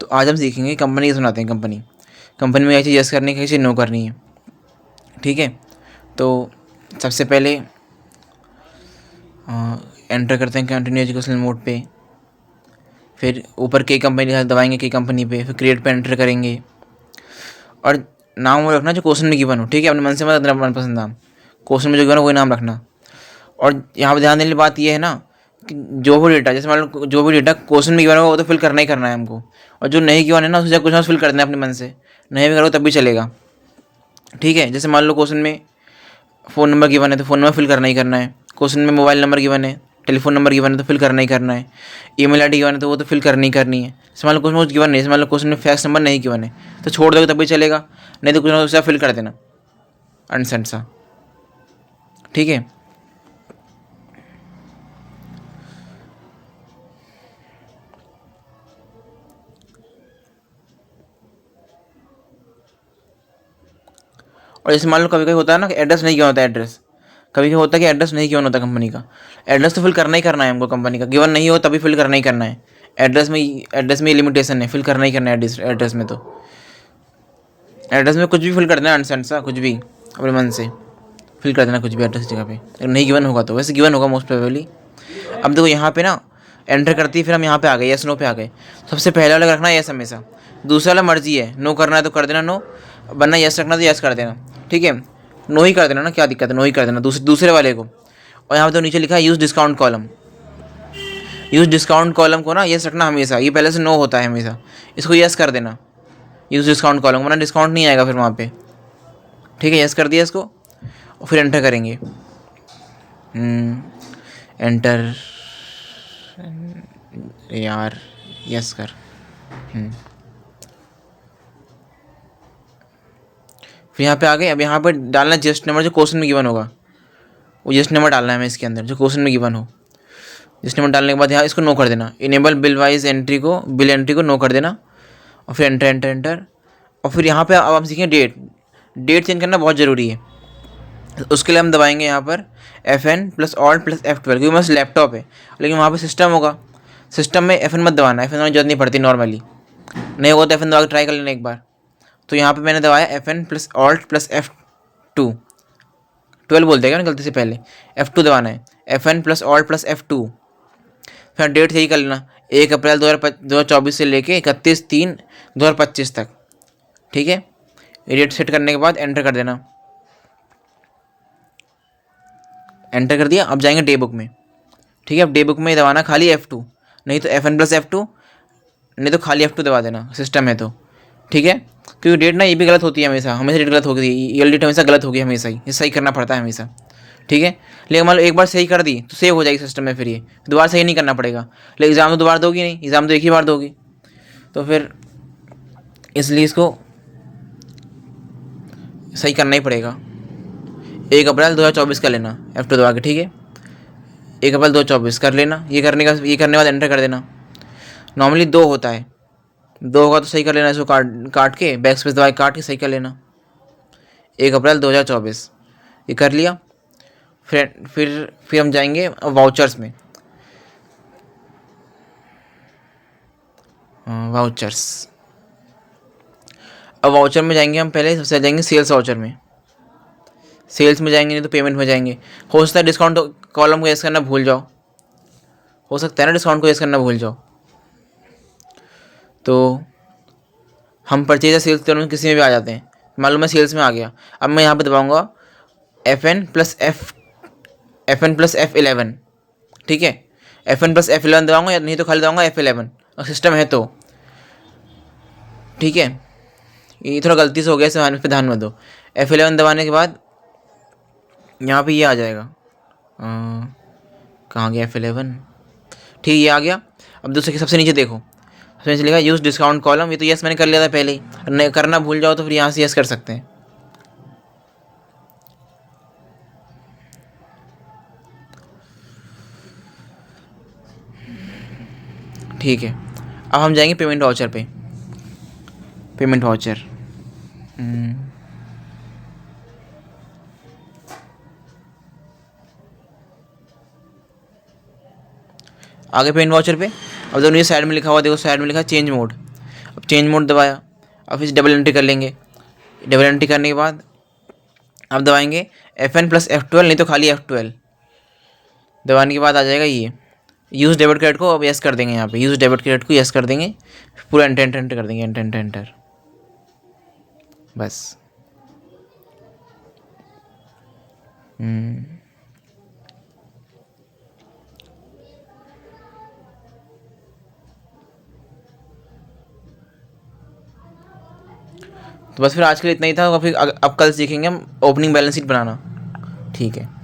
तो आज हम सीखेंगे कंपनी कैसे बनाते हैं। कंपनी में क्या चीज़ यस करनी है, क्या चीज़ नो करनी है। ठीक है, तो सबसे पहले एंटर करते हैं कंटिन्यू एजुकेशनल मोड पे, फिर ऊपर के कंपनी दबाएंगे, के कंपनी पे, फिर क्रिएट पे एंटर करेंगे और नाम वो रखना जो क्वेश्चन में गिवन हो। ठीक है, अपने मन से मत अपना मनपसंद नाम, क्वेश्चन में जो गिवन हो वही नाम रखना। और यहाँ पर ध्यान देने वाली बात यह है ना कि जो भी डेटा, जैसे मान लो जो भी डेटा क्वेश्चन में गिवन होगा वो तो फिल करना ही करना है हमको, और जो नहीं गिवन है ना उसे कुछ ना फिल कर देना अपने मन से, नहीं भी करो तब भी चलेगा। ठीक है, जैसे मान लो क्वेश्चन में फ़ोन नंबर गिवन है तो फ़ोन नंबर फिल करना ही करना है, क्वेश्चन में मोबाइल नंबर गिवन है, टेलीफोन नंबर गिवन है तो फिल करना ही करना है, ईमेल आईडी गिवन है तो वो तो फिल करनी ही करनी है। जैसे मान लो क्वेश्चन कुछ गिवन नहीं, जैसे मान लो क्वेश्चन में फैक्स नंबर नहीं गिवन है तो छोड़ दोगे तब भी चलेगा, नहीं तो कुछ ना कुछ फिल कर देना अनसेंट सा। ठीक है, और जैसे मान लो कभी कभी होता है ना कि एड्रेस नहीं गिवन होता है, एड्रेस कभी कभी होता है कि एड्रेस नहीं गिवन होता कंपनी का, एड्रेस तो फिल करना ही करना है हमको, कंपनी का गिवन नहीं हो तभी फिल करना ही करना है। एड्रेस में लिमिटेशन है, फिल करना ही करना है एड्रेस में। तो एड्रेस में कुछ भी फिल कर देना अनसेंट सा, कुछ भी अपने मन से फिल कर देना कुछ भी एड्रेस जगह पे, अगर नहीं गिवन होगा तो। वैसे गिवन होगा मोस्ट प्रोबेबली। अब देखो यहाँ पे ना एंटर करती है, फिर हम यहाँ पे आ गए, यस नो पे आ गए। सबसे पहला वाला रखना है यस हमेशा, दूसरा वाला मर्जी है, नो करना है तो कर देना नो, वरना यस रखना तो यस कर देना। ठीक है, नो ही कर देना ना, क्या दिक्कत है, नो ही कर देना दूसरे वाले को। और यहाँ पे तो नीचे लिखा है use discount column, use discount column को ना यस रखना हमेशा, ये पहले से नो होता है हमेशा, इसको यस कर देना यूज़ डिस्काउंट कॉलम, वरना डिस्काउंट नहीं आएगा फिर वहाँ पे। ठीक है, यस कर दिया इसको और फिर एंटर करेंगे। एंटर यार, यस कर। फिर यहाँ पे आ गए। अब यहाँ पर डालना जस्ट नंबर जो क्वेश्चन में गिवन होगा, वो जस्ट नंबर डालना है हमें इसके अंदर जो क्वेश्चन में गिवन हो। जस्ट नंबर डालने के बाद यहाँ इसको नो कर देना, इनेबल बिल वाइज एंट्री को, बिल एंट्री को नो कर देना और फिर एंटर एंटर एंटर। और फिर यहाँ पे अब हम सीखें डेट चेंज करना बहुत ज़रूरी है। उसके लिए हम दबाएंगे यहाँ पर FN+Alt+F12, क्योंकि मेरे पास लैपटॉप है, लेकिन वहाँ पे सिस्टम होगा, सिस्टम में FN मत दबाना, FN दबाने की जरूरत नहीं पड़ती नॉर्मली, नहीं होगा तो FN दबा के ट्राई कर लेना एक बार। तो यहाँ पे मैंने दबाया FN+Alt+F2, 12 बोल देगा ना गलती से, पहले F2 दबाना है, FN+Alt+F2। फिर डेट सही कर लेना, 1 अप्रैल 2024 से लेके 31/3/2025 तक। ठीक है, डेट सेट करने के बाद एंटर कर देना, एंटर कर दिया। अब जाएंगे डे बुक में। ठीक है, अब डे बुक में दबाना खाली F2, नहीं तो FN+F2, नहीं तो खाली F2 दबा देना, सिस्टम है तो। ठीक है, क्योंकि डेट ना ये भी गलत होती है हमेशा, डेट गलत होगी, ये डेट हमेशा गलत होगी हमेशा ही, ये सही करना पड़ता है हमेशा। ठीक है, लेकिन मान लो एक बार सही कर दी तो सेव हो जाएगी सिस्टम में, फिर ये दोबारा सही नहीं करना पड़ेगा। लेकिन एग्ज़ाम तो दोबारा दोगी नहीं, एग्ज़ाम तो एक ही बार दोगी, तो फिर इसलिए इसको सही करना ही पड़ेगा। 1 अप्रैल 2024 का लेना F2 दबा के। ठीक है, 1 अप्रैल 2024 कर लेना, ये करने के बाद एंटर कर देना। नॉर्मली 2 होता है, 2 होगा तो सही कर लेना, इसको काट के बैक स्पेस दबा के काट के सही कर लेना, 1 अप्रैल 2024, ये कर लिया। फिर हम जाएंगे वाउचर्स में, वाउचर्स। अब वाउचर में जाएंगे हम, पहले सबसे जाएंगे सेल्स वाउचर में, सेल्स में जाएंगे, नहीं तो पेमेंट में जाएंगे। हो सकता है डिस्काउंट कॉलम को यस करना भूल जाओ, हो सकता है ना डिस्काउंट को यस करना भूल जाओ, तो हम परचेज या सेल्स दोनों किसी में भी आ जाते हैं। मान लो मैं सेल्स में आ गया, अब मैं यहाँ पे दबाऊंगा FN+F11। ठीक है, FN+F11 दबाऊंगा, या नहीं तो खाली दबाऊंगा F11, और सिस्टम है तो। ठीक है, ये थोड़ा गलती से हो गया, इस पे ध्यान मत दो। F11 दबाने के बाद यहाँ पे ये आ जाएगा, कहाँ गया F11, ठीक, ये आ गया। अब दूसरे के सबसे नीचे देखो, सबसे नीचे लिखा यूज़ डिस्काउंट कॉलम, ये तो यस मैंने कर लिया था पहले ही, नहीं करना भूल जाओ तो फिर यहाँ से यस कर सकते हैं। ठीक है, अब हम जाएंगे पेमेंट वाउचर पे, पेमेंट वाउचर। आगे पेमेंट वाउचर पे, अब दोनों ये साइड में लिखा हुआ देखो, साइड में लिखा चेंज मोड। अब चेंज मोड दबाया, अब फिर डबल एंट्री कर लेंगे। डबल एंट्री करने के बाद अब दबाएंगे FN+F12, नहीं तो खाली F12 दबाने के बाद आ जाएगा ये यूज़ डेबिट क्रेडिट को। अब यस कर देंगे, यहाँ पे यूज़ डेबिट क्रेडिट को यस कर देंगे, पूरा एंटर एंटर एंटर कर देंगे, एंटर एंटर एंटर, बस। तो बस फिर आज के लिए इतना ही था। फिर अब कल सीखेंगे हम ओपनिंग बैलेंस शीट बनाना। ठीक है।